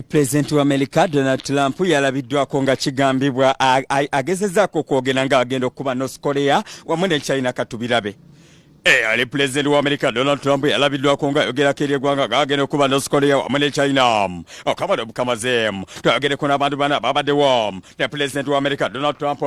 Pulezidenti wa Amerika Donald Trump yalabiddwako nga kigambibwa agezezzaako okwogera nga agenda okuba North Korea wamu ne China katubirabe. Ali Pulezidenti wa Amerika Donald Trump yalabiddwako nga ayogerako eri eggwanga nga agenda okuba North Korea wamu ne China. Okamala bukamaze twagereko n'abantu bana babaddewo ne Pulezidenti wa Amerika Donald Trump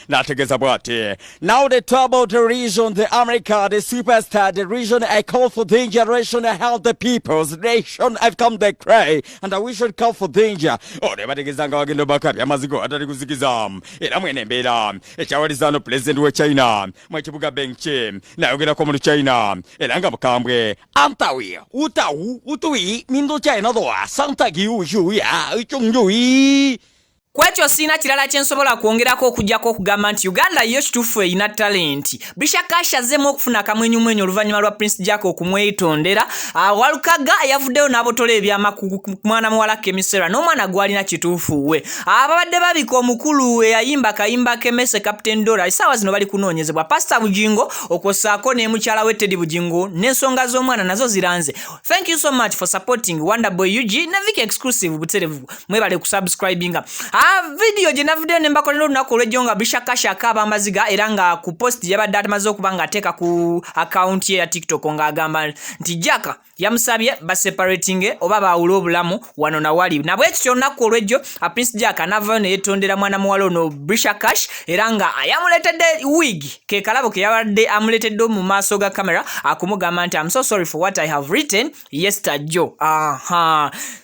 n'ategeeza bw'ati. Now the troubled region, the America, the superstar, the region I call for danger, region I help the people's nation I've come the cry and we should call for danger. Ne bategeeza nga bagenda bakabya amazigo atali kuzikiza era mwene embeera ekyawalizaano Pulezidenti wa China mu kibuga Beijing n'ayogerako mu China era nga mukambwe antawi utawu utui mindo China doa santa giuju ya chungui. Kwekyo sina kirala kyensobola kwongerako okujjako okugamba nti Uganda yo kituufu erina talenti. Bishakasha azzemu okufuna akamwenyumwenyu oluvannyuma lwa Prince Jack okumwetondera. Walukaga yavuddeyo n'abotola ebyama ku mwana muwala Kemisera n'omwana gwalina kituufu we. Ababadde babika omukulu eyayimba kayimba kemese Captain Dora essaawa zino bali kunoonyezebwa. Pastor Bujingo okwosaako ne mukyala we Teddy Bujingo n'ensonga z'omwana nazo ziranze. Thank you so much for supporting Wonderboy UG na Vicky Exclusive buterevu. Mwebale kusubscribinga. Video jenavude nembakolero lunaku olw'ejjo nga Bishakashaka abambaziga era nga ku post yabadde atamaze okuba nga ateeka ku account ye ya TikTok nga agamba nti Jaka yamusabye baseparating oba bawule obulamu wano na wali. Na bwekityo lunaku olw'ejjo Prince Jaka n'avaayo ne yeetondera mwana muwala ono Bishakash era nga yamuleetedde wig ke kalabo ke yabadde amuleetedde mu maaso ga kamera akumugamba nti I'm so sorry for what I have written yesterday.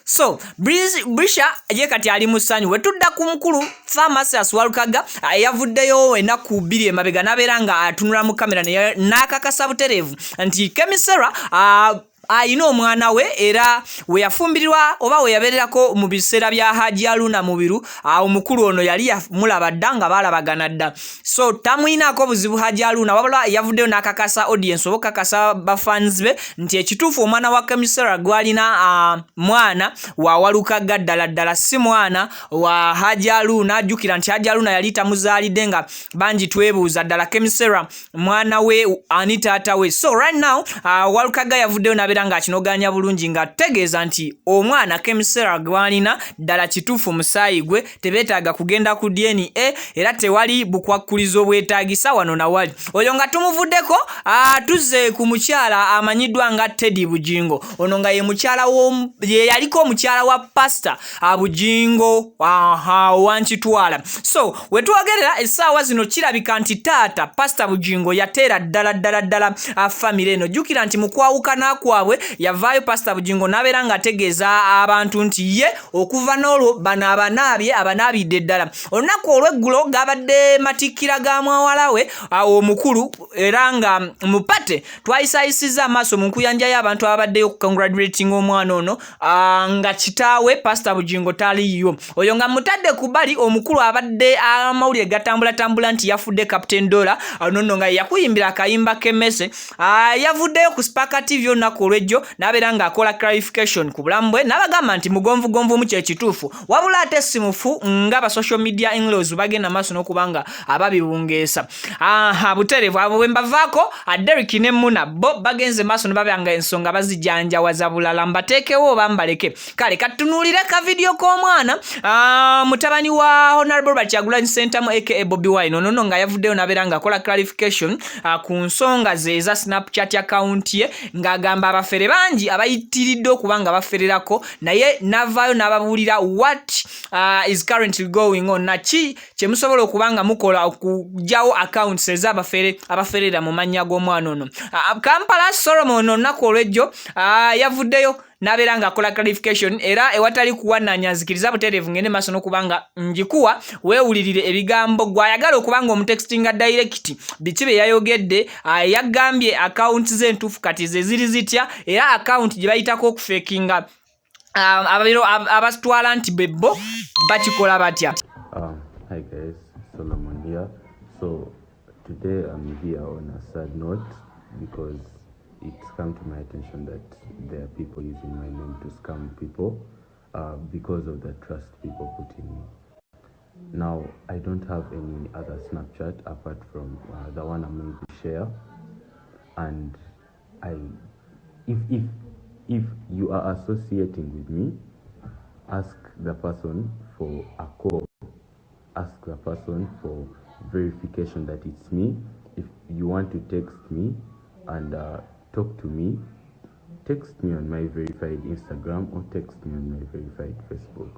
So Brisha ye kati ali musanyu wetudda ku mukulu Pharmacist Walukaga yavuddeyo enaku 2 emabega nabeera nga atunula mu kamera n'akakasa butereevu nti Kemisera ayina omwana we era we yafumbirirwa oba we yabererako mu biseera bya Haji Aluna mubiru omukulu ono yali mulaba dda nga balabagana dda. So tamuyinako buzibu Haji Aluna wabula yavuddeyo n'akakasa audience oba kakasa bafans be nti ekituufu omwana wa Kemisera gwalina mwana wa Walukaga ddala si mwana wa Haji Aluna. Ajjukira nti Haji Aluna yali tamuzaalidde nga bangi twebuuza ddala Kemisera mwana we ani taata we. So right now Walukaga yavuddeyo n'abeera nga kinoganya bulungi nga tegeeza nti omwana Kemisera gwalina ddala kituufu musaayi gwe tebeetaaga kugenda ku DNA era tewali bukwakkulizo bwetaagisa wano na wali. Oyo nga tumuvuddeko tuzze ku mukyala amanyiddwa nga Teddy Bujingo. Ono nga ye mukyala ye yaliko omukyala wa Pastor Bujingo wankitwala. So wetwogerera essaawa zino kirabika nti taata Pastor Bujingo yateera ddala family eno. Jjukira nti mukwawukana kwabwe yavaayo Pastor Bujingo n'abeera nga ategeeza abantu nti ye okuva n'olwo bano abanaabidde ddala. Olunaku olw'eggulo gabadde matikkira ga mwawala we omukulu era nga mupate twayisayisizza amaaso mu nkuyanja y'abantu abaddeyo congratulating omwana ono nga kitaawe Pastor Bujingo taliyo. Oyo nga mutadde ku bali omukulu abadde amawulire gatambula nti yafudde Captain Dora nono nga yakuyimbira akayimba kemese yavuddeyo ku Spark TV olunaku olw'ejjo n'abeera nga akola clarification ku bulamu bwe n'abagamba nti mugonvugonvu mu kyekituufu wabula ate simufu nga ba social media in-laws bagenda maaso n'okubanga ababibungeesa. Butereevu abo bwe mbavaako Derek ne Muna bo bagenze maaso ne babanga ensonga bazijanjawaza bulala mbateekewo oba mbaleke. Kale katunuulire ka video k'omwana mutabani wa Honorable Robert Kyagulanyi Ssentamu aka Bobi Wine ono nga yavuddeyo n'abeera nga akola clarification ku nsonga ze eza Snapchat account ye ng'agamba abafere bangi abayitiridde okubanga bafererako naye navaayo n'ababuulira what is currently going on naki kyemusobola okubanga mukola okugyawo accounts abaferera mu mannya g'omwana ono. Kampala Solomon olunaku olw'ejjo yavuddeyo n'abeera nga akola clarification era ewatali kuwananyazikiriza butereevu ngende maaso n'okubanga njikuwa weewulirire ebigambo gwayagala okubanga omutextinga direct biki bye yayogedde. Yagambye account z'entuufu kati ze ziri zitya era account gye bayitako okufekinga abasitwala nti bebbo bakikola batya. Hi guys, Solomon here. So today I'm here on a sad note because it's come to my attention that there are people using my name to scam people because of the trust people put in me. Now, I don't have any other Snapchat apart from the one I'm going to share. And if you are associating with me, ask the person for a call, ask the person for verification that it's me. If you want to text me and talk to me, text me on my verified Instagram or text me on my verified Facebook.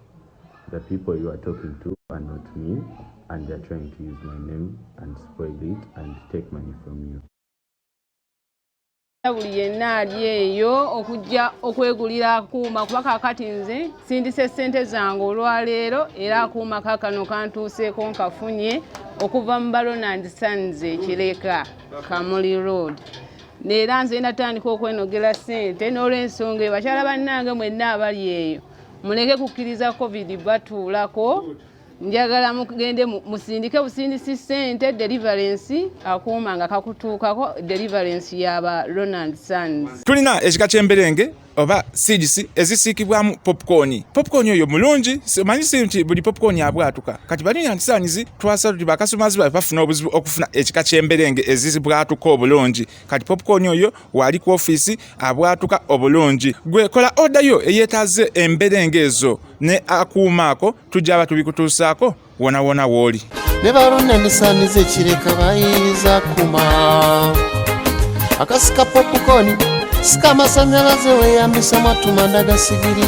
The people you are talking to are not me, and they're trying to use my name and spoil it and take money from you. Buli yenna ali eyo okujja okwegulira akuuma kuba kaakati nze sindise ssente zange olwaleero era akuuma kaakano kantuuseeko nkafunye okuva mu Baron and Sons Kireka Kamuli Road. Neera nze natandika okwenogera ssente n'olw'ensonga bakyala bannange mwenna abali eyo muleke kukkiriza COVID batuulako. Njagala mugende musindike busindisi ssente deliverance akuuma nga kakutuukako deliverance yaba Ronald Sons. Tulina ekika ky'emberenge oba seeds ezisiikibwamu popcorn. Popcorn oyo mulungi, manyisi nti buli popcorn abwatuka. Kati bali antisanizi twasala tuti bakasumazi bafuna obuzibu okufuna ekika ky'emberenge ezizibwatuka obulungi. Kati popcorn oyo wali ku office abwatuka obulungi. Gwe kola order yo eyetaze emberenge ezo ne akuumako tujja tubikutuusaako wona woli. Ne Baron and Sons Kireka bayiza kuma akasika popcorn sika masanyalaze weyambisa matuma ndagasigiri.